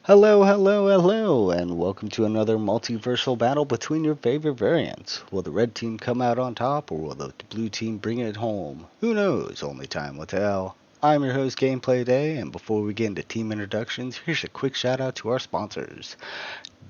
Hello, hello, hello, and welcome to another multiversal battle between your favorite variants. Will the red team come out on top, or will the blue team bring it home? Who knows? Only time will tell. I'm your host, Gameplay Day, and before we get into team introductions, here's a quick shout out to our sponsors.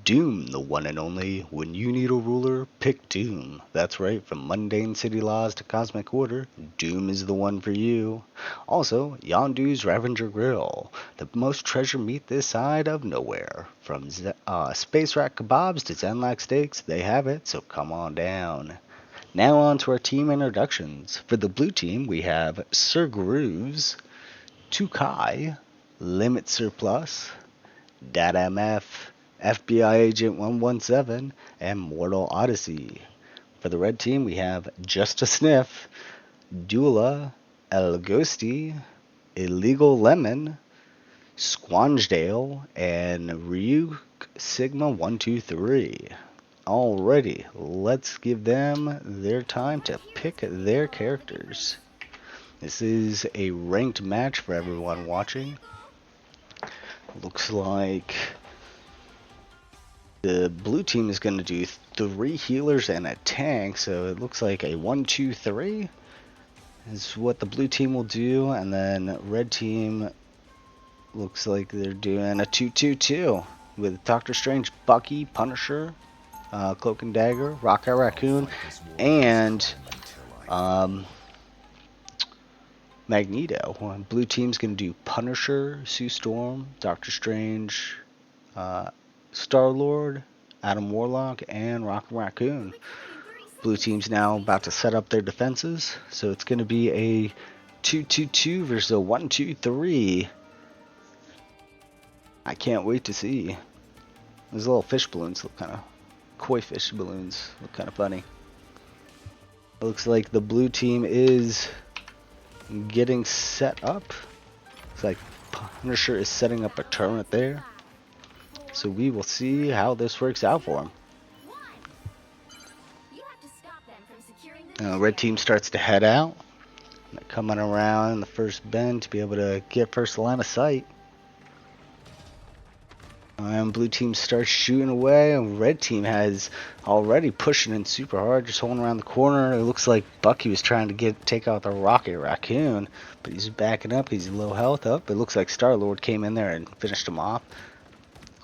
Doom, the one and only. When you need a ruler, pick Doom. That's right, from mundane city laws to cosmic order, Doom is the one for you. Also, Yondu's Ravager Grill, the most treasure meat this side of nowhere. From space rat kebabs to Zenlak steaks, they have it, so come on down. Now on to our team introductions. For the blue team, we have Sir Grooves, Tukai, Limit Surplus, DatMF, FBI Agent 117, and Mortal Odyssey. For the red team, we have Just a Sniff, Dula, El Ghosty, Illegal Lemon, Squanjdale, and Ryuk Sigma 123. Alrighty, let's give them their time to pick their characters. This is a ranked match for everyone watching. Looks like the blue team is going to do 3 healers and a tank, so it looks like a 1-2-3 is what the blue team will do, and then red team looks like they're doing a 2-2-2 with Doctor Strange, Bucky, Punisher, Cloak and Dagger, Rocket Raccoon, and Magneto. Blue team's going to do Punisher, Sue Storm, Doctor Strange, Star-Lord, Adam Warlock, and Rocket Raccoon. Blue team's now about to set up their defenses, so it's going to be a 2-2-2 versus a 1-2-3. I can't wait to see. Those little fish balloons look kind of, koi fish balloons look kind of funny. It looks like the blue team is getting set up. It's like Punisher is setting up a turret there. So we will see how this works out for him. Red team starts to head out. They're coming around the first bend to be able to get first line of sight. And blue team starts shooting away, and red team has already pushing in super hard, just holding around the corner. It looks like Bucky was trying to take out the Rocket Raccoon, but he's backing up. He's low health up. It looks like Star-Lord came in there and finished him off.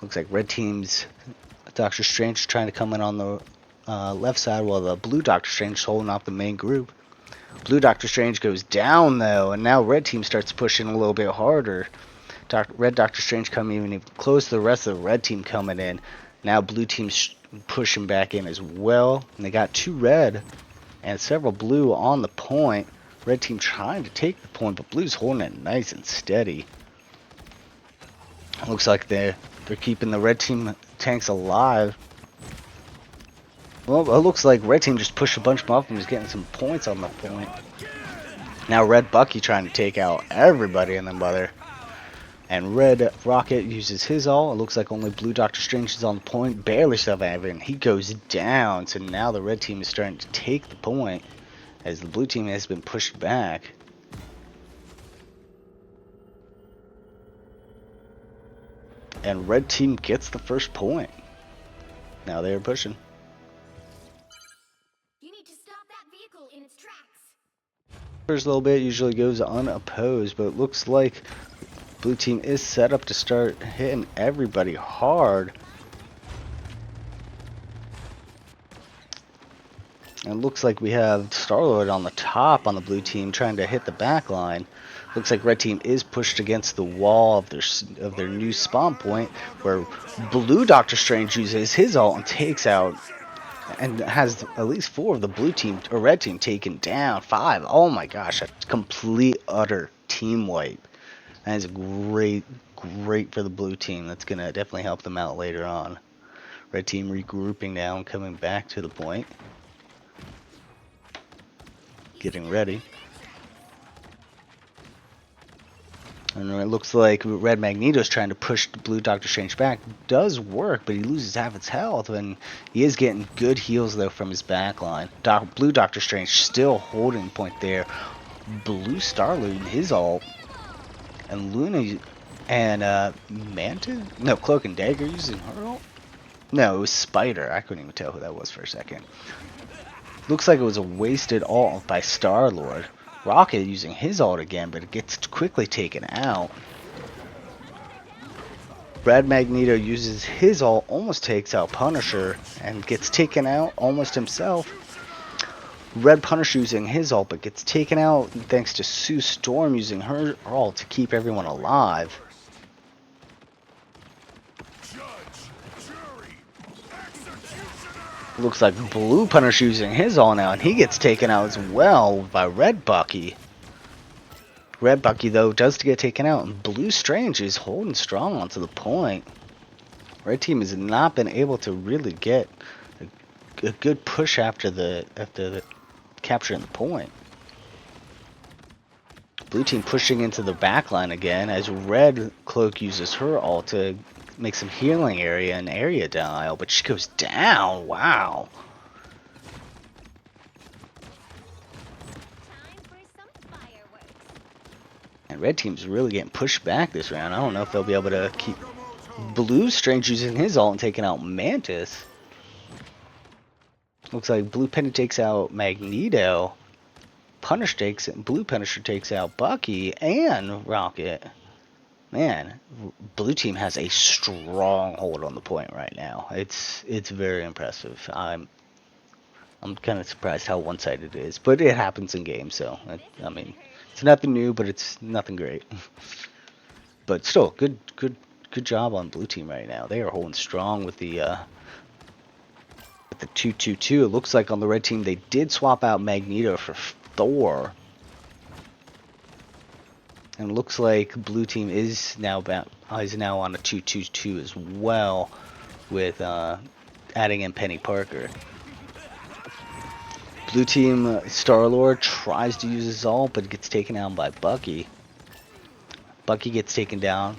Looks like red team's Doctor Strange trying to come in on the left side, while the blue Doctor Strange is holding off the main group. Blue Doctor Strange goes down though, and now red team starts pushing a little bit harder. Red Doctor Strange coming even close to the rest of the red team coming in. Now blue team's pushing back in as well. And they got 2 red and several blue on the point. Red team trying to take the point, but blue's holding it nice and steady. Looks like they're keeping the red team tanks alive. Well, it looks like red team just pushed a bunch of them up and was getting some points on the point. Now red Bucky trying to take out everybody in the mother. And red Rocket uses his ult. It looks like only blue Doctor Strange is on the point. Barely surviving. He goes down. So now the red team is starting to take the point, as the blue team has been pushed back. And red team gets the first point. Now they are pushing. You need to stop that vehicle in its tracks. First little bit usually goes unopposed, but it looks like blue team is set up to start hitting everybody hard. And it looks like we have Star-Lord on the top on the blue team trying to hit the back line. Looks like red team is pushed against the wall of their new spawn point, where blue Doctor Strange uses his ult and takes out and has at least 4 of the blue team or red team taken down. 5. Oh my gosh, a complete utter team wipe. That is great for the blue team. That's going to definitely help them out later on. Red team regrouping now and coming back to the point. Getting ready. And it looks like red Magneto's trying to push the blue Doctor Strange back. Does work, but he loses half its health. And he is getting good heals, though, from his back line. Blue Doctor Strange still holding point there. Blue Star-Lord, his ult. And Luna And Manta? No, Cloak and Dagger using her ult? No, it was Spider. I couldn't even tell who that was for a second. Looks like it was a wasted ult by Star-Lord. Rocket using his ult again, but it gets quickly taken out. Red Magneto uses his ult, almost takes out Punisher, and gets taken out almost himself. Red Punisher using his ult, but gets taken out thanks to Sue Storm using her ult to keep everyone alive. Looks like Blue Punisher using his ult now, and he gets taken out as well by Red Bucky. Red Bucky, though, does get taken out, and Blue Strange is holding strong onto the point. Red team has not been able to really get a good push after the capturing the point. Blue team pushing into the backline again as Red Cloak uses her ult to make some healing area and area denial, but she goes down. Wow. And Red team's really getting pushed back this round. I don't know if they'll be able to keep Blue Strange using his ult and taking out Mantis. Looks like Blue Penny takes out Magneto. Blue Punisher takes out Bucky and Rocket. Man, Blue team has a strong hold on the point right now. It's very impressive. I'm kind of surprised how one-sided it is, but it happens in games, so I mean, it's nothing new, but it's nothing great. But still, good job on Blue team right now. They are holding strong with the 2-2-2. It looks like on the Red team they did swap out Magneto for Thor. And it looks like Blue team is now on a 2-2-2 as well, with adding in Penny Parker. Blue team Star-Lord tries to use his ult, but gets taken down by Bucky. Bucky gets taken down.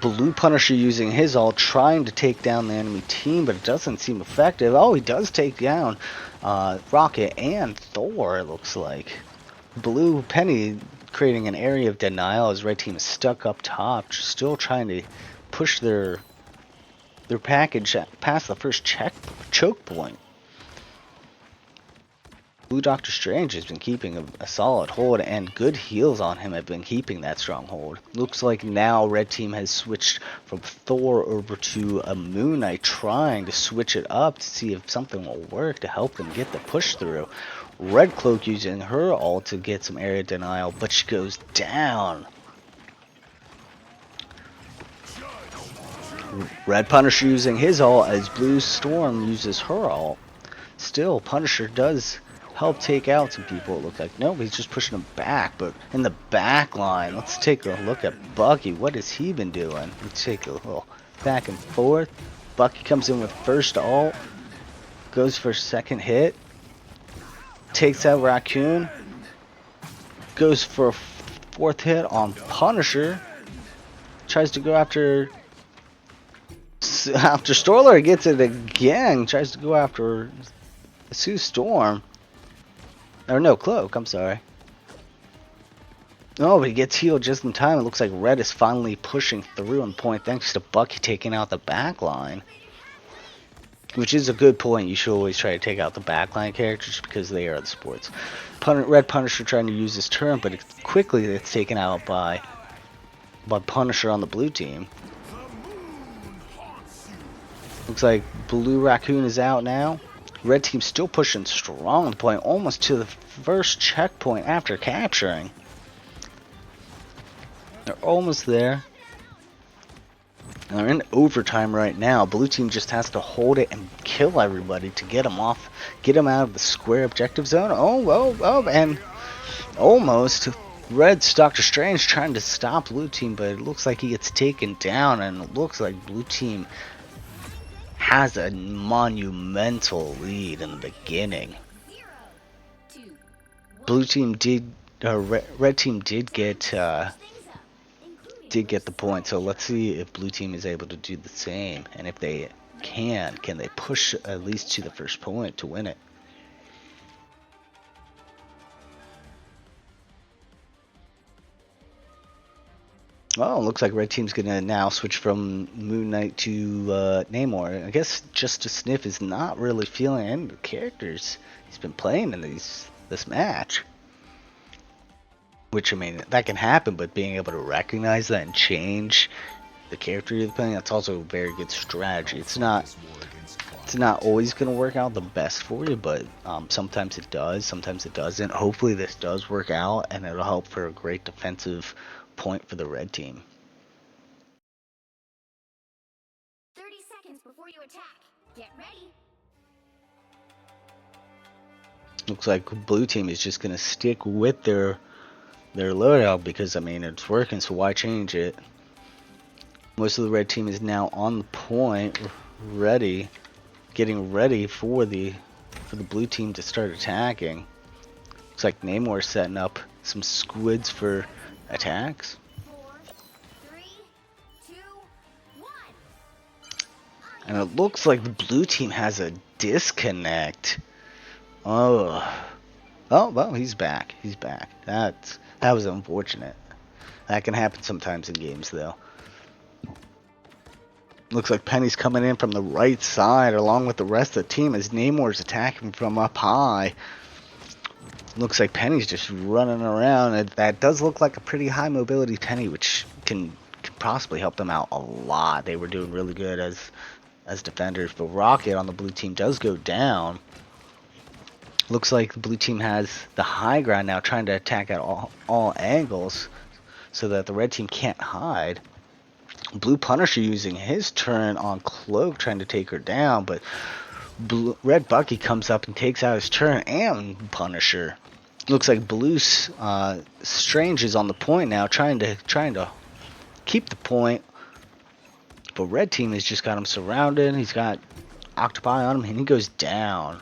Blue Punisher using his ult, trying to take down the enemy team, but it doesn't seem effective. Oh, he does take down Rocket and Thor, it looks like. Blue Penny creating an area of denial as Red team is stuck up top, still trying to push their package past the first choke point. Blue Doctor Strange has been keeping a solid hold, and good heals on him have been keeping that strong hold. Looks like now Red team has switched from Thor over to a Moon Knight, trying to switch it up to see if something will work to help them get the push through. Red Cloak using her ult to get some area denial, but she goes down. Red Punisher using his ult as Blue Storm uses her ult. Still, Punisher does help take out some people, it looks like. Nope, he's just pushing them back, but in the back line, let's take a look at Bucky. What has he been doing? Let's take a little back and forth. Bucky comes in with first ult, goes for second hit, takes out Raccoon, goes for a fourth hit on Punisher, tries to go after Storler, gets it again, tries to go after Sue Storm. Or no, Cloak, I'm sorry. Oh, but he gets healed just in time. It looks like Red is finally pushing through on point thanks to Bucky taking out the back line. Which is a good point. You should always try to take out the backline characters because they are the sports. Red Punisher trying to use his turn, but quickly it's taken out by Punisher on the blue team. Looks like Blue Raccoon is out now. Red team still pushing strong on the point, almost to the first checkpoint after capturing. They're almost there. And they're in overtime right now. Blue team just has to hold it and kill everybody to get them off, get them out of the square objective zone. Oh, and almost. Red's Doctor Strange trying to stop Blue team, but it looks like he gets taken down, and it looks like Blue team has a monumental lead in the beginning. Red team did get the point, so let's see if Blue team is able to do the same, and if they can they push at least to the first point to win it. Oh, looks like red team's gonna now switch from Moon Knight to Namor. I guess just a sniff is not really feeling any of the characters he's been playing in this match. Which, I mean, that can happen, but being able to recognize that and change the character you're playing, that's also a very good strategy. It's not always going to work out the best for you, but sometimes it does, sometimes it doesn't. Hopefully this does work out, and it'll help for a great defensive point for the red team. 30 seconds before you attack. Get ready. Looks like blue team is just going to stick with their loadout because, I mean, it's working, so why change it? Most of the red team is now on the point, ready, getting ready for the blue team to start attacking. Looks like Namor's setting up some squids for attacks. 4, 3, 2, 1. And it looks like the blue team has a disconnect. Oh, well, he's back. He's back. That was unfortunate. That can happen sometimes in games, though. Looks like Penny's coming in from the right side along with the rest of the team as Namor's attacking from up high. Looks like Penny's just running around. That does look like a pretty high mobility Penny, which can possibly help them out a lot. They were doing really good as defenders, but Rocket on the blue team does go down. Looks like the blue team has the high ground now, trying to attack at all angles so that the red team can't hide. Blue Punisher using his turn on Cloak, trying to take her down, but Red Bucky comes up and takes out his turn and Punisher. Looks like Blue's Strange is on the point now, trying to keep the point, but red team has just got him surrounded. He's got Octopi on him, and he goes down.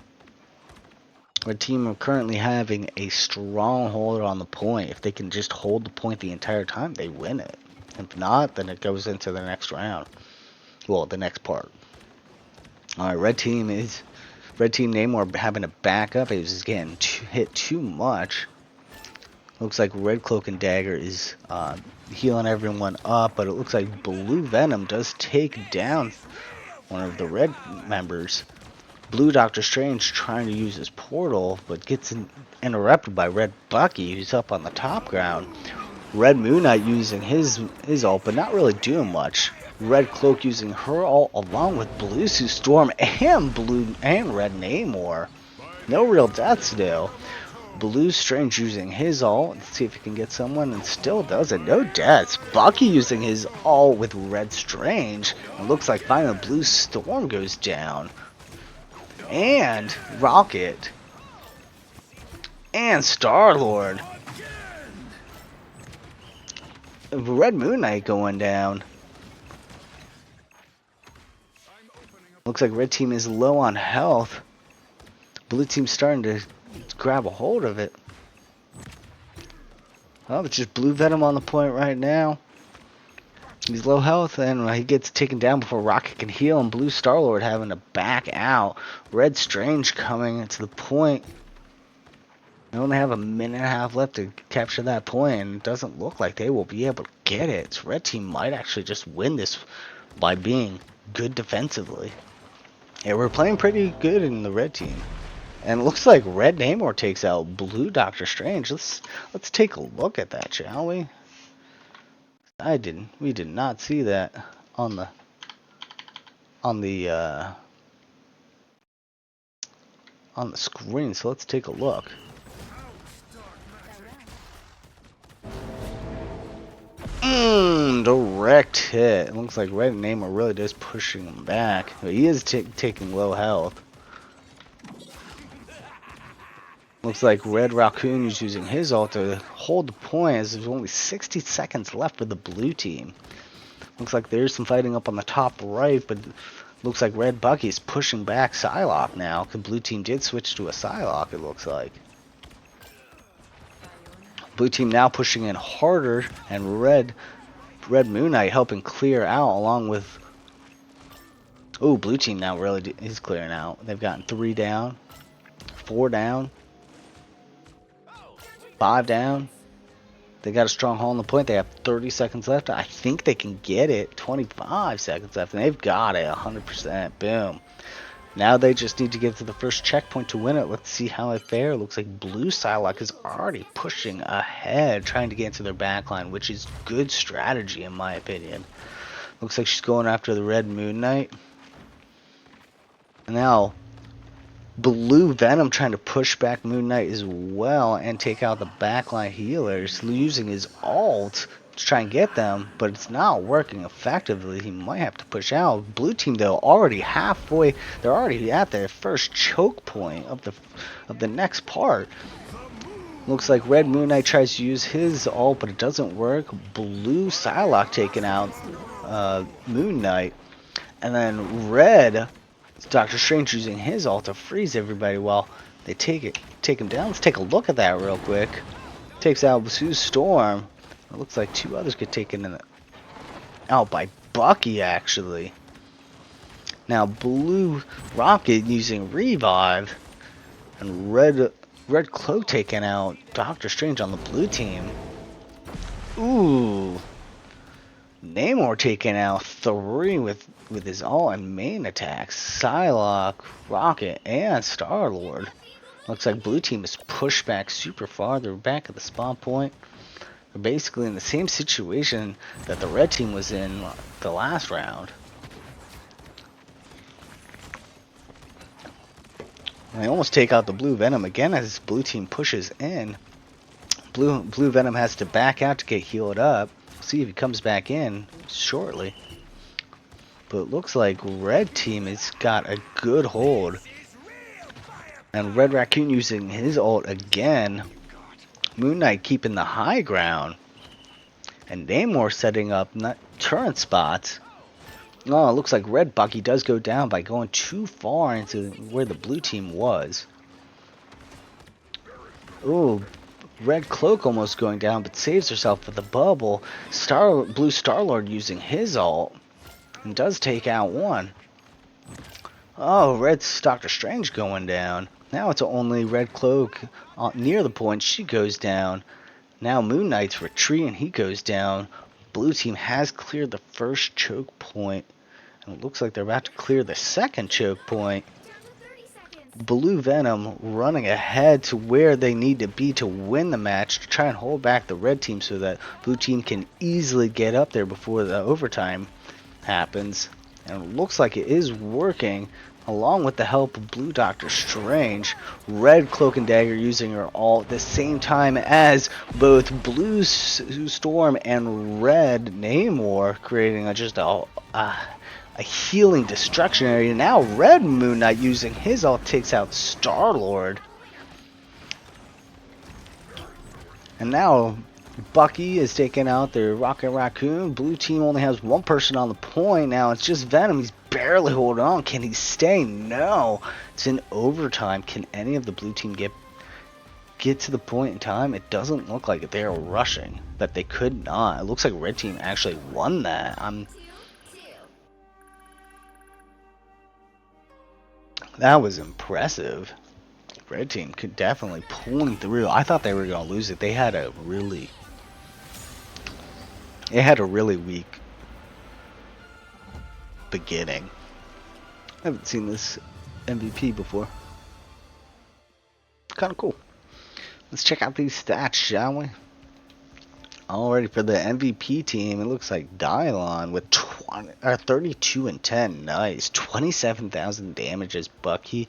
Red team are currently having a stronghold on the point. If they can just hold the point the entire time, they win it. If not, then it goes into the next round. Well, the next part. Alright, red team Namor having to back up. He was getting hit too much. Looks like Red Cloak and Dagger is healing everyone up, but it looks like Blue Venom does take down one of the red members. Blue Doctor Strange trying to use his portal, but gets interrupted by Red Bucky, who's up on the top ground. Red Moon Knight using his ult, but not really doing much. Red Cloak using her ult along with Blue Sue Storm and Red Namor. No real deaths though. Blue Strange using his ult. Let's see if he can get someone, and still doesn't. No deaths. Bucky using his ult with Red Strange. It looks like finally Blue Storm goes down. And Rocket. And Star-Lord. Red Moon Knight going down. Looks like red team is low on health. Blue team's starting to grab a hold of it. Oh, it's just Blue Venom on the point right now. He's low health, and he gets taken down before Rocket can heal, and Blue Star-Lord having to back out. Red Strange coming to the point. They only have a minute and a half left to capture that point, and it doesn't look like they will be able to get it. So red team might actually just win this by being good defensively. Yeah, we're playing pretty good in the red team. And it looks like Red Namor takes out Blue Doctor Strange. Let's take a look at that, shall we? We did not see that on the screen, so let's take a look. Direct hit. It looks like Red Namor really does pushing him back. But he is taking low health. Looks like Red Raccoon is using his ult to hold the point as there's only 60 seconds left for the blue team. Looks like there's some fighting up on the top right, but looks like Red Bucky is pushing back Psylocke now. The blue team did switch to a Psylocke, it looks like. Blue team now pushing in harder, and Red Moon Knight helping clear out along with... Oh, blue team now really is clearing out. They've gotten 3 down, 4 down, 5 down. They got a strong hold on the point. They have 30 seconds left. I think they can get it. 25 seconds left, and they've got it 100%. Boom. Now they just need to get to the first checkpoint to win it. Let's see how it fares. Looks like Blue Psylocke is already pushing ahead, trying to get into their backline, which is good strategy in my opinion. Looks like she's going after the Red Moon Knight. Now, Blue Venom trying to push back Moon Knight as well and take out the backline healers, using his ult to try and get them, but it's not working effectively. He might have to push out. Blue team though already halfway. They're already at their first choke point of the next part. Looks like Red Moon Knight tries to use his ult, but it doesn't work. Blue Psylocke taking out Moon Knight, and then Red Doctor Strange using his ult to freeze everybody while they take him down. Let's take a look at that real quick. Takes out Sue Storm. It looks like two others get taken out by Bucky, actually. Now, Blue Rocket using Revive, and Red Cloak taking out Doctor Strange on the blue team. Ooh. Namor taking out 3 with his all and main attacks. Psylocke, Rocket, and Star-Lord. Looks like blue team is pushed back super far. They're back at the spawn point. They're basically in the same situation that the red team was in the last round. And they almost take out the blue Venom again as blue team pushes in. Blue Venom has to back out to get healed up. See if he comes back in shortly. But it looks like red team has got a good hold. And Red Raccoon using his ult again. Moon Knight keeping the high ground. And Namor setting up turret spots. Oh, it looks like Red Bucky does go down by going too far into where the blue team was. Ooh, Red Cloak almost going down, but saves herself with the bubble. Blue Star-Lord using his ult. And does take out one. Oh, Red Doctor Strange going down. Now it's only Red Cloak near the point. She goes down. Now Moon Knight's retreating. He goes down. Blue team has cleared the first choke point. And it looks like they're about to clear the second choke point. Blue Venom running ahead to where they need to be to win the match, to try and hold back the red team so that blue team can easily get up there before the overtime happens. And it looks like it is working, along with the help of Blue Doctor Strange. Red Cloak and Dagger using her ult at the same time as both Blue Storm and Red Namor, creating just a healing destruction area. Now Red Moon Knight using his ult takes out Star-Lord. And now Bucky is taking out their Rocket Raccoon. Blue team only has one person on the point. Now it's just Venom. He's barely holding on. Can he stay? No. It's in overtime. Can any of the blue team get to the point in time? It doesn't look like it. They are rushing. That they could not. It looks like red team actually won that. That was impressive. Red team could definitely pulling through. I thought they were going to lose it. They had a really weak beginning. I haven't seen this MVP before. Kind of cool. Let's check out these stats, shall we? Already for the MVP team, it looks like Dylon with 32 and 10. Nice. 27,000 damage as Bucky,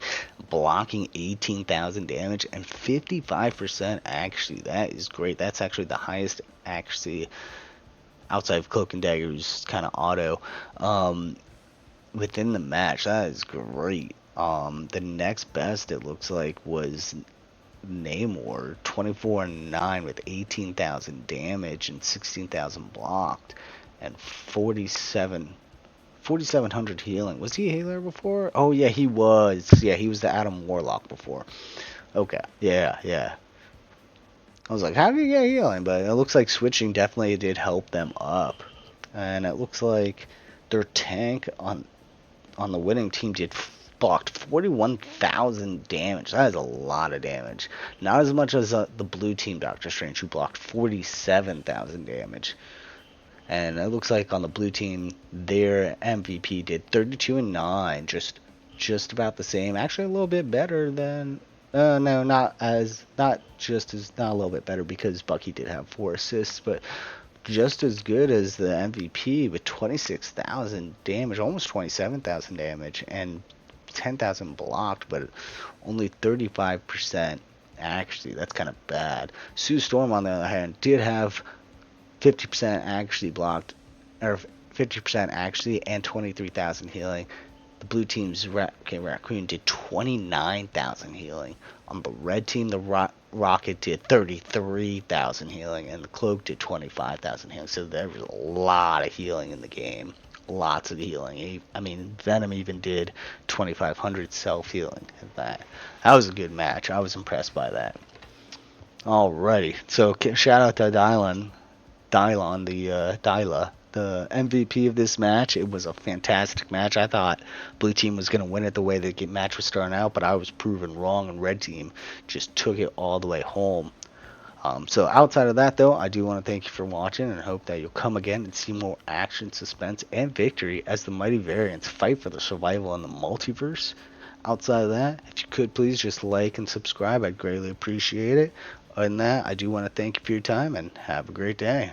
blocking 18,000 damage and 55% accuracy. That is great. That's actually the highest accuracy outside of Cloak and Dagger, who's kind of auto, within the match. That is great. The next best, it looks like, was Namor, 24 and 9 with 18,000 damage and 16,000 blocked and 4,700 healing. Was he a healer before? Oh yeah, he was. Yeah, he was the Adam Warlock before. Okay, yeah. I was like, how did he get healing? But it looks like switching definitely did help them up. And it looks like their tank on the winning team did blocked 41,000 damage. That is a lot of damage. Not as much as the blue team Doctor Strange, who blocked 47,000 damage. And it looks like on the blue team, their MVP did 32 and 9, just about the same. Actually, a little bit better than. No, not a little bit better because Bucky did have 4 assists, but just as good as the MVP with 26,000 damage, almost 27,000 damage, and 10,000 blocked, but only 35% actually. That's kind of bad. Sue Storm, on the other hand, did have 50% actually blocked, or 50% actually, and 23,000 healing. The blue team's Raccoon did 29,000 healing. On the red team, the Rocket did 33,000 healing, and the Cloak did 25,000 healing. So there was a lot of healing in the game. Lots of healing. I mean, Venom even did 2,500 self-healing. That was a good match. I was impressed by that. Alrighty. So shout out to Dylon, the MVP of this match. It was a fantastic match. I thought blue team was going to win it the way the match was starting out, but I was proven wrong, and red team just took it all the way home. So outside of that, though, I do want to thank you for watching, and hope that you'll come again and see more action, suspense, and victory as the mighty variants fight for the survival in the multiverse. Outside of that, if you could please just like and subscribe, I'd greatly appreciate it. Other than that, I do want to thank you for your time, and have a great day.